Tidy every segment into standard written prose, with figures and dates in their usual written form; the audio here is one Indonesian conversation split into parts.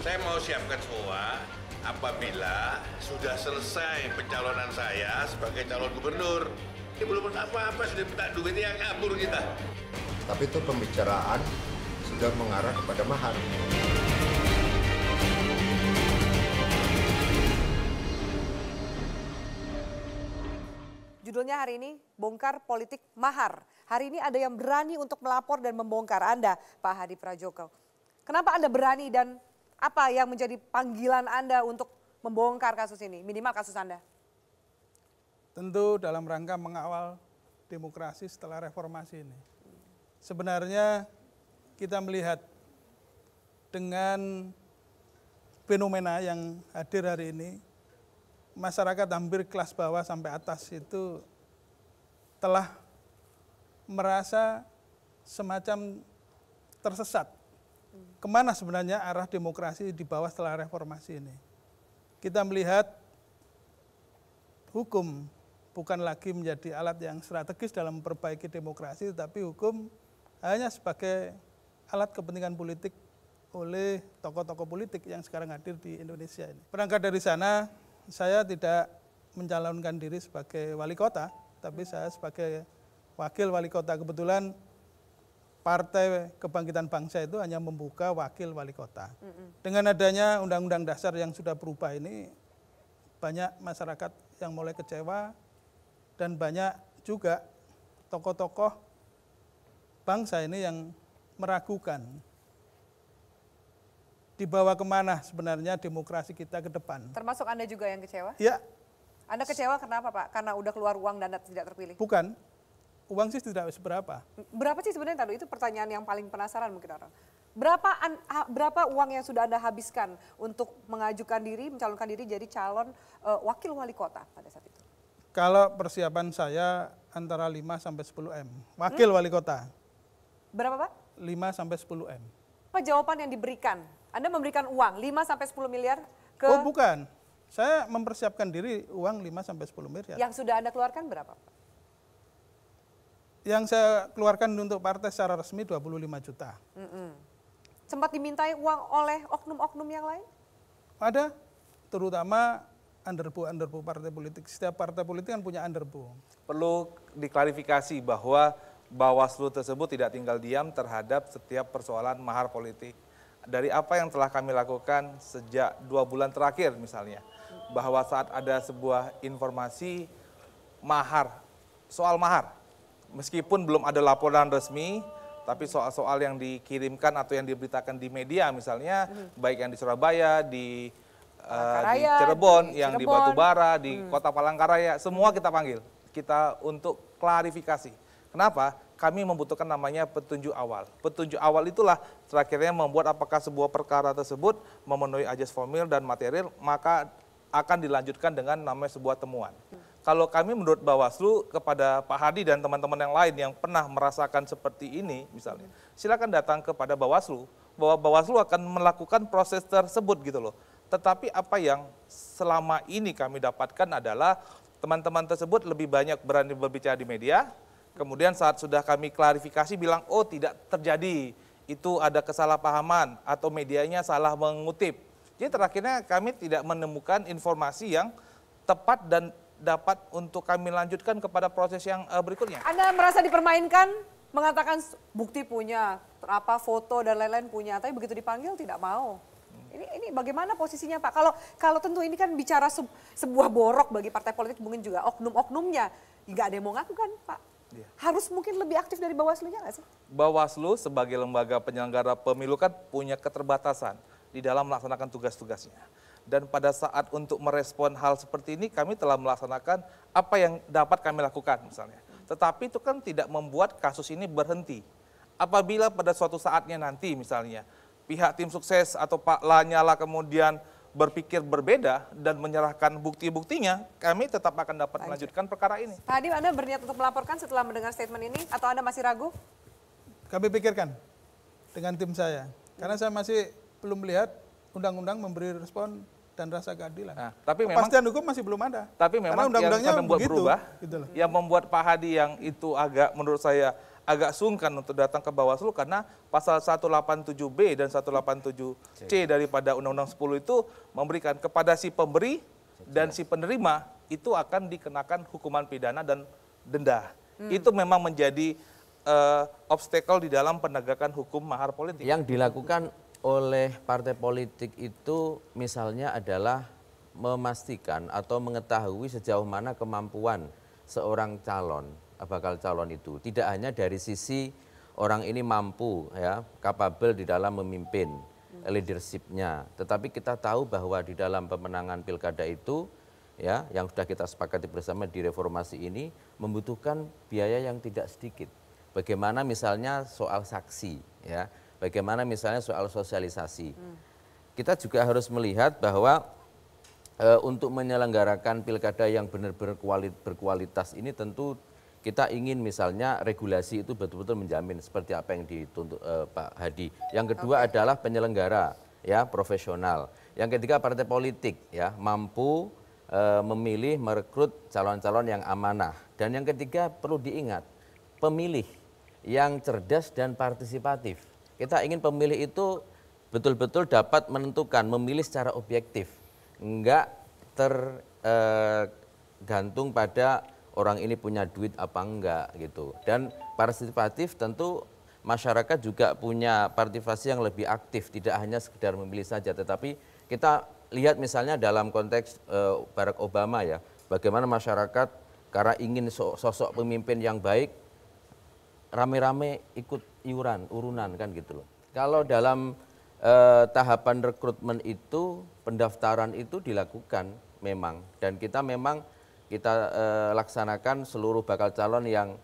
Saya mau siapkan semua apabila sudah selesai pencalonan saya sebagai calon gubernur. Ini belum apa-apa, sudah minta duitnya kabur kita. Tapi itu pembicaraan sudah mengarah kepada mahar. Judulnya hari ini, Bongkar Politik Mahar. Hari ini ada yang berani untuk melapor dan membongkar Anda, Pak Hadi Prajoko. Kenapa Anda berani dan apa yang menjadi panggilan Anda untuk membongkar kasus ini, minimal kasus Anda? Tentu dalam rangka mengawal demokrasi setelah reformasi ini. Sebenarnya kita melihat dengan fenomena yang hadir hari ini, masyarakat hampir kelas bawah sampai atas itu telah merasa semacam tersesat. Kemana sebenarnya arah demokrasi di bawah setelah reformasi ini? Kita melihat hukum bukan lagi menjadi alat yang strategis dalam memperbaiki demokrasi, tetapi hukum hanya sebagai alat kepentingan politik oleh tokoh-tokoh politik yang sekarang hadir di Indonesia ini. Berangkat dari sana, saya tidak mencalonkan diri sebagai wali kota, tapi saya sebagai wakil wali kota. Kebetulan Partai Kebangkitan Bangsa itu hanya membuka wakil wali kota. Dengan adanya Undang-Undang Dasar yang sudah berubah ini, banyak masyarakat yang mulai kecewa dan banyak juga tokoh-tokoh bangsa ini yang meragukan dibawa kemana sebenarnya demokrasi kita ke depan. Termasuk Anda juga yang kecewa? Ya. Anda kecewa kenapa Pak? Karena udah keluar uang dan tidak terpilih? Bukan. Uang sih tidak seberapa. Berapa sih sebenarnya tadi? Itu pertanyaan yang paling penasaran mungkin orang. Berapa uang yang sudah Anda habiskan untuk mengajukan diri, mencalonkan diri jadi calon wakil wali kota pada saat itu? Kalau persiapan saya antara 5 sampai 10 M. Wakil wali kota. Berapa Pak? 5 sampai 10 M. Apa jawaban yang diberikan? Anda memberikan uang 5 sampai 10 miliar ke... Oh bukan. Saya mempersiapkan diri uang 5 sampai 10 miliar. Yang sudah Anda keluarkan berapa Pak? Yang saya keluarkan untuk partai secara resmi 25 juta. Sempat dimintai uang oleh oknum-oknum yang lain? Ada, terutama underbu partai politik. Setiap partai politik kan punya underbu. Perlu diklarifikasi bahwa Bawaslu tersebut tidak tinggal diam terhadap setiap persoalan mahar politik. Dari apa yang telah kami lakukan sejak 2 bulan terakhir misalnya, bahwa saat ada sebuah informasi mahar, soal mahar, meskipun belum ada laporan resmi, tapi soal-soal yang dikirimkan atau yang diberitakan di media misalnya, baik yang di Surabaya, di Cirebon, yang di Batubara, di Kota Palangkaraya, semua kita panggil. Kita untuk klarifikasi. Kenapa? Kami membutuhkan namanya petunjuk awal. Petunjuk awal itulah terakhirnya membuat apakah sebuah perkara tersebut memenuhi ajas formil dan material, maka akan dilanjutkan dengan namanya sebuah temuan. Kalau kami menurut Bawaslu kepada Pak Hadi dan teman-teman yang lain yang pernah merasakan seperti ini misalnya, silakan datang kepada Bawaslu, bahwa Bawaslu akan melakukan proses tersebut gitu loh. Tetapi apa yang selama ini kami dapatkan adalah teman-teman tersebut lebih banyak berani berbicara di media, kemudian saat sudah kami klarifikasi bilang, oh tidak terjadi, itu ada kesalahpahaman atau medianya salah mengutip. Jadi terakhirnya kami tidak menemukan informasi yang tepat dan dapat untuk kami lanjutkan kepada proses yang berikutnya. Anda merasa dipermainkan, mengatakan bukti punya, foto dan lain-lain punya, tapi begitu dipanggil tidak mau. Ini bagaimana posisinya Pak? Kalau tentu ini kan bicara sebuah borok bagi partai politik, mungkin juga oknum-oknumnya, nggak ada yang mau ngaku kan Pak? Ya. Harus mungkin lebih aktif dari Bawaslu-nya nggak sih? Bawaslu sebagai lembaga penyelenggara pemilu kan punya keterbatasan di dalam melaksanakan tugas-tugasnya. Dan pada saat untuk merespon hal seperti ini, kami telah melaksanakan apa yang dapat kami lakukan misalnya. Tetapi itu kan tidak membuat kasus ini berhenti. Apabila pada suatu saatnya nanti misalnya, pihak tim sukses atau Pak Lanyala kemudian berpikir berbeda dan menyerahkan bukti-buktinya, kami tetap akan dapat melanjutkan perkara ini. Pak Hadi, Anda berniat untuk melaporkan setelah mendengar statement ini atau Anda masih ragu? Kami pikirkan dengan tim saya, karena saya masih belum melihat undang-undang memberi respon dan rasa keadilan. Nah, tapi kepastian hukum masih belum ada. Tapi memang yang membuat berubah, gitu loh. Yang membuat Pak Hadi yang itu agak menurut saya agak sungkan untuk datang ke Bawaslu karena pasal 187B dan 187C daripada Undang-Undang 10 itu memberikan kepada si pemberi dan si penerima itu akan dikenakan hukuman pidana dan denda. Itu memang menjadi obstacle di dalam penegakan hukum mahar politik. Yang dilakukan oleh partai politik itu misalnya adalah memastikan atau mengetahui sejauh mana kemampuan seorang bakal calon itu. Tidak hanya dari sisi orang ini mampu, ya, capable di dalam memimpin leadership-nya. Tetapi kita tahu bahwa di dalam pemenangan pilkada itu, ya, yang sudah kita sepakati bersama di reformasi ini membutuhkan biaya yang tidak sedikit. Bagaimana misalnya soal saksi, ya, bagaimana misalnya soal sosialisasi. Kita juga harus melihat bahwa untuk menyelenggarakan pilkada yang benar-benar berkualitas ini tentu kita ingin misalnya regulasi itu betul-betul menjamin seperti apa yang dituntut Pak Hadi. Yang kedua adalah penyelenggara, ya, profesional. Yang ketiga partai politik, ya, mampu memilih, merekrut calon-calon yang amanah. Dan yang ketiga perlu diingat, pemilih yang cerdas dan partisipatif. Kita ingin pemilih itu betul-betul dapat menentukan, memilih secara objektif. Enggak tergantung pada orang ini punya duit apa enggak gitu. Dan partisipatif tentu masyarakat juga punya partisipasi yang lebih aktif, tidak hanya sekedar memilih saja, tetapi kita lihat misalnya dalam konteks Barack Obama, ya, bagaimana masyarakat karena ingin sosok pemimpin yang baik rame-rame ikut urunan kan gitu loh. Kalau dalam tahapan rekrutmen itu, pendaftaran itu dilakukan memang, dan kita laksanakan seluruh bakal calon yang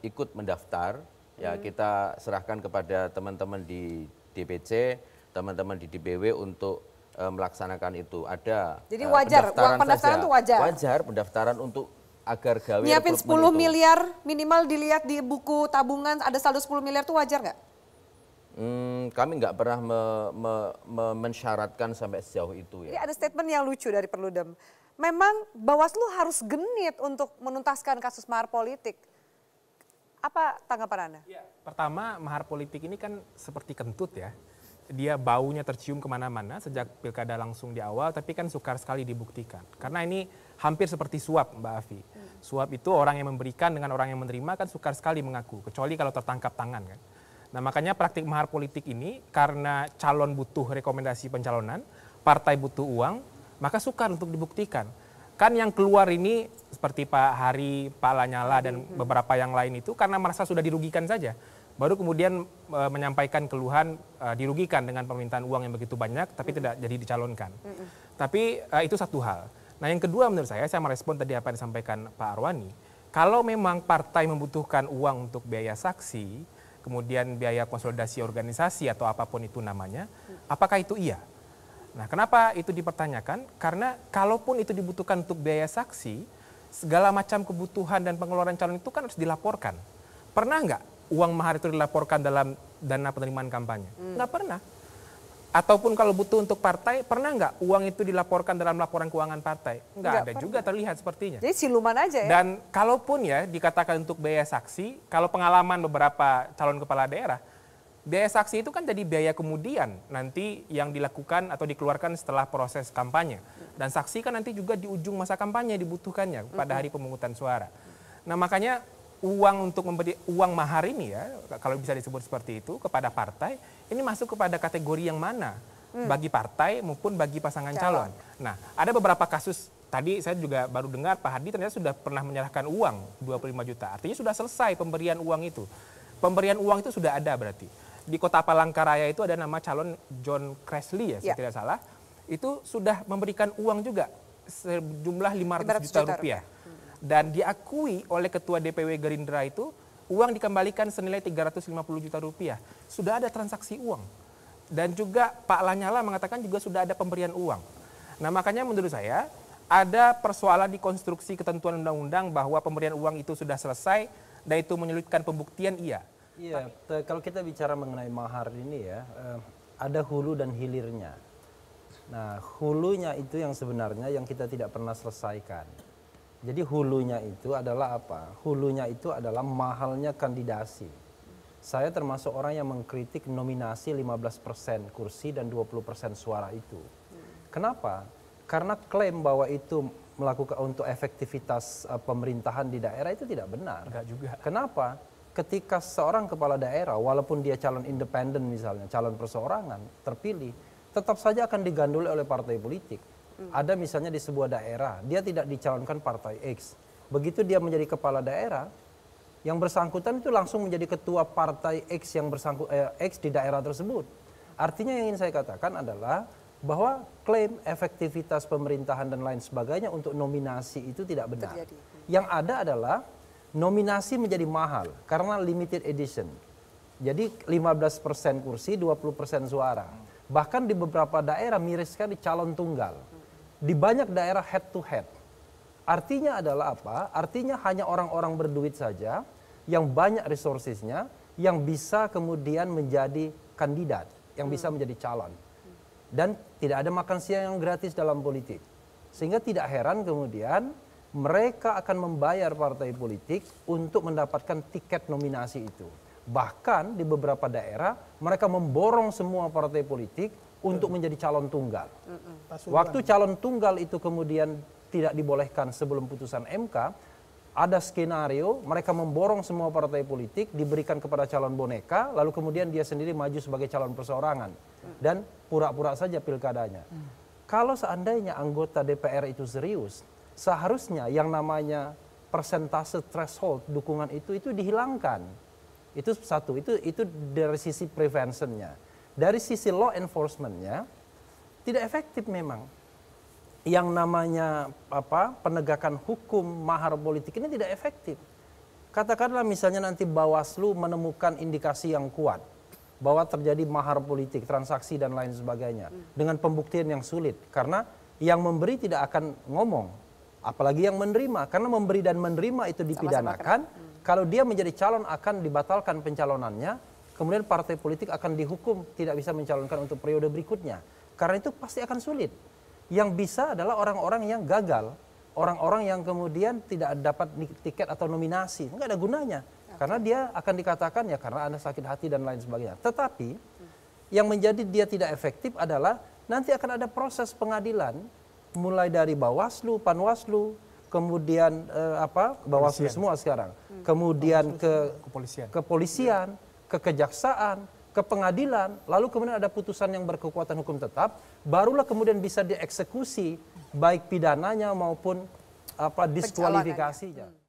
ikut mendaftar, ya, kita serahkan kepada teman-teman di DPC, teman-teman di DPW untuk melaksanakan itu. Ada jadi wajar, uang pendaftaran itu wajar? Wajar, pendaftaran untuk agar gawe nyiapin 10 miliar minimal dilihat di buku tabungan ada saldo 10 miliar itu wajar nggak? Kami nggak pernah mensyaratkan sampai sejauh itu, ya. Jadi ada statement yang lucu dari Perludem. Memang Bawaslu harus genit untuk menuntaskan kasus mahar politik. Apa tanggapan Anda? Ya, pertama, mahar politik ini kan seperti kentut, ya. Dia baunya tercium kemana-mana sejak pilkada langsung di awal, tapi kan sukar sekali dibuktikan. Karena ini hampir seperti suap, Mbak Afi. Suap itu orang yang memberikan dengan orang yang menerima kan sukar sekali mengaku, kecuali kalau tertangkap tangan kan. Nah, makanya praktik mahar politik ini karena calon butuh rekomendasi pencalonan, partai butuh uang, maka sukar untuk dibuktikan. Kan yang keluar ini seperti Pak Hari, Pak Lanyala dan beberapa yang lain itu karena merasa sudah dirugikan saja. Baru kemudian menyampaikan keluhan dirugikan dengan permintaan uang yang begitu banyak tapi tidak jadi dicalonkan. Tapi itu satu hal. Nah, yang kedua menurut saya merespon tadi apa yang disampaikan Pak Arwani. Kalau memang partai membutuhkan uang untuk biaya saksi, kemudian biaya konsolidasi organisasi atau apapun itu namanya, apakah itu iya? Nah, kenapa itu dipertanyakan? Karena kalaupun itu dibutuhkan untuk biaya saksi, segala macam kebutuhan dan pengeluaran calon itu kan harus dilaporkan. Pernah nggak uang mahar itu dilaporkan dalam dana penerimaan kampanye? Nggak pernah. Ataupun kalau butuh untuk partai, pernah nggak uang itu dilaporkan dalam laporan keuangan partai? Nggak ada juga terlihat sepertinya. Jadi siluman aja, ya? Dan kalaupun ya dikatakan untuk biaya saksi, kalau pengalaman beberapa calon kepala daerah, biaya saksi itu kan jadi biaya kemudian nanti yang dilakukan atau dikeluarkan setelah proses kampanye. Dan saksi kan nanti juga di ujung masa kampanye dibutuhkannya pada hari pemungutan suara. Nah, makanya uang untuk memberi uang mahar ini, ya, kalau bisa disebut seperti itu kepada partai, ini masuk kepada kategori yang mana? Bagi partai maupun bagi pasangan calon. Nah, ada beberapa kasus, tadi saya juga baru dengar Pak Hadi ternyata sudah pernah menyerahkan uang 25 juta. Artinya sudah selesai pemberian uang itu. Pemberian uang itu sudah ada berarti. Di Kota Palangkaraya itu ada nama calon John Kresley, ya, saya tidak salah. Itu sudah memberikan uang juga sejumlah 500 juta rupiah. Dan diakui oleh Ketua DPW Gerindra itu uang dikembalikan senilai 350 juta rupiah. Sudah ada transaksi uang. Dan juga Pak Lanyala mengatakan juga sudah ada pemberian uang. Nah, makanya menurut saya ada persoalan di konstruksi ketentuan undang-undang bahwa pemberian uang itu sudah selesai dan itu menyulitkan pembuktian, iya. Iya, kalau kita bicara mengenai mahar ini, ya, ada hulu dan hilirnya. Nah, hulunya itu yang sebenarnya yang kita tidak pernah selesaikan. Jadi hulunya itu adalah apa? Hulunya itu adalah mahalnya kandidasi. Saya termasuk orang yang mengkritik nominasi 15% kursi dan 20% suara itu. Kenapa? Karena klaim bahwa itu melakukan untuk efektivitas pemerintahan di daerah itu tidak benar. Enggak juga. Kenapa? Ketika seorang kepala daerah, walaupun dia calon independen misalnya, calon perseorangan, terpilih, tetap saja akan digandoli oleh partai politik. Ada misalnya di sebuah daerah, dia tidak dicalonkan partai X. Begitu dia menjadi kepala daerah, yang bersangkutan itu langsung menjadi ketua partai X yang X di daerah tersebut. Artinya yang ingin saya katakan adalah bahwa klaim efektivitas pemerintahan dan lain sebagainya untuk nominasi itu tidak benar. Terjadi. Yang ada adalah nominasi menjadi mahal karena limited edition. Jadi 15% kursi, 20% suara. Bahkan di beberapa daerah miris sekali calon tunggal. Di banyak daerah head to head. Artinya adalah apa? Artinya hanya orang-orang berduit saja yang banyak resourcesnya yang bisa kemudian menjadi kandidat, yang bisa menjadi calon. Dan tidak ada makan siang yang gratis dalam politik. Sehingga tidak heran kemudian mereka akan membayar partai politik untuk mendapatkan tiket nominasi itu. Bahkan di beberapa daerah mereka memborong semua partai politik untuk menjadi calon tunggal. Waktu calon tunggal itu kemudian tidak dibolehkan sebelum putusan MK, ada skenario mereka memborong semua partai politik, diberikan kepada calon boneka, lalu kemudian dia sendiri maju sebagai calon perseorangan. Dan pura-pura saja pilkadanya. Kalau seandainya anggota DPR itu serius, seharusnya yang namanya persentase threshold dukungan itu dihilangkan. Itu satu, itu dari sisi preventionnya. Dari sisi law enforcement-nya tidak efektif memang. Yang namanya penegakan hukum mahar politik ini tidak efektif. Katakanlah misalnya nanti Bawaslu menemukan indikasi yang kuat bahwa terjadi mahar politik, transaksi dan lain sebagainya dengan pembuktian yang sulit karena yang memberi tidak akan ngomong, apalagi yang menerima, karena memberi dan menerima itu dipidanakan. Kalau dia menjadi calon akan dibatalkan pencalonannya, kemudian partai politik akan dihukum tidak bisa mencalonkan untuk periode berikutnya. Karena itu pasti akan sulit. Yang bisa adalah orang-orang yang gagal, orang-orang yang kemudian tidak dapat tiket atau nominasi, nggak ada gunanya. Karena dia akan dikatakan ya karena Anda sakit hati dan lain sebagainya. Tetapi yang menjadi dia tidak efektif adalah nanti akan ada proses pengadilan mulai dari Bawaslu, Panwaslu, kemudian Bawaslu semua sekarang, kemudian ke kepolisian, ke kejaksaan, ke pengadilan, lalu kemudian ada putusan yang berkekuatan hukum tetap, barulah kemudian bisa dieksekusi baik pidananya maupun diskualifikasinya.